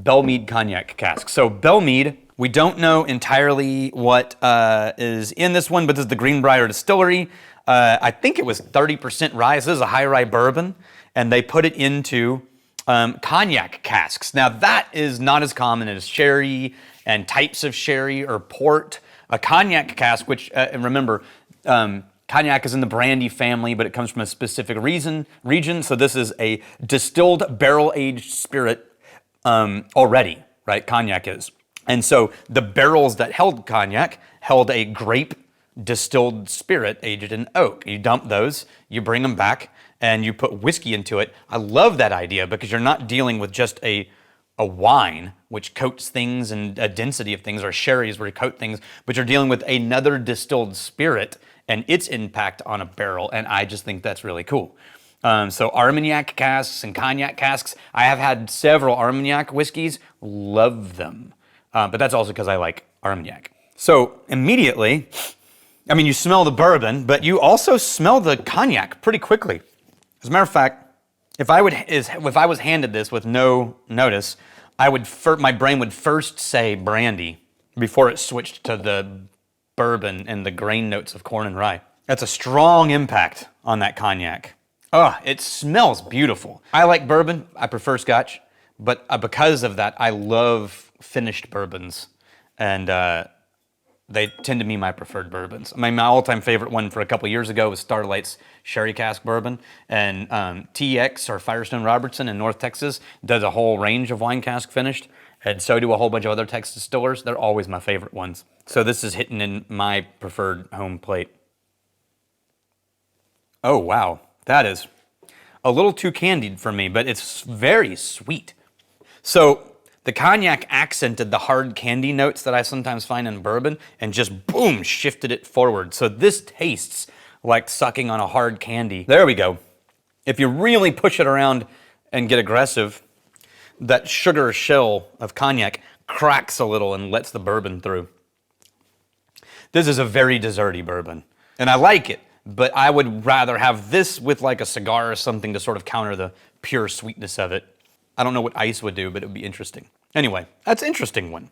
Belle Meade cognac cask. So Belle Meade, we don't know entirely what is in this one, but this is the Greenbrier Distillery. I think it was 30% rye. This is a high rye bourbon, and they put it into cognac casks. Now that is not as common as sherry and types of sherry or port. A cognac cask, which, and remember, cognac is in the brandy family, but it comes from a specific region. So this is a distilled barrel-aged spirit already, right? Cognac is. And so the barrels that held cognac held a grape distilled spirit aged in oak. You dump those, you bring them back, and you put whiskey into it. I love that idea because you're not dealing with just a wine, which coats things and a density of things, or sherries where you coat things, but you're dealing with another distilled spirit and its impact on a barrel, and I just think that's really cool. So Armagnac casks and cognac casks, I have had several Armagnac whiskeys, love them. But that's also because I like Armagnac. So immediately, I mean, you smell the bourbon, but you also smell the cognac pretty quickly. As a matter of fact, if I was handed this with no notice, my brain would first say brandy before it switched to the bourbon and the grain notes of corn and rye. That's a strong impact on that cognac. It smells beautiful. I like bourbon. I prefer Scotch, but because of that, I love finished bourbons, and they tend to be my preferred bourbons. I mean, my all-time favorite one for a couple years ago was Starlight's Sherry Cask Bourbon, and TX, or Firestone Robertson in North Texas, does a whole range of wine cask finished, and so do a whole bunch of other Texas distillers. They're always my favorite ones. So this is hitting in my preferred home plate. Oh, wow. That is a little too candied for me, but it's very sweet. So the cognac accented the hard candy notes that I sometimes find in bourbon and just boom, shifted it forward. So this tastes like sucking on a hard candy. There we go. If you really push it around and get aggressive, that sugar shell of cognac cracks a little and lets the bourbon through. This is a very desserty bourbon, and I like it, but I would rather have this with like a cigar or something to sort of counter the pure sweetness of it. I don't know what ice would do, but it would be interesting. Anyway, that's an interesting one.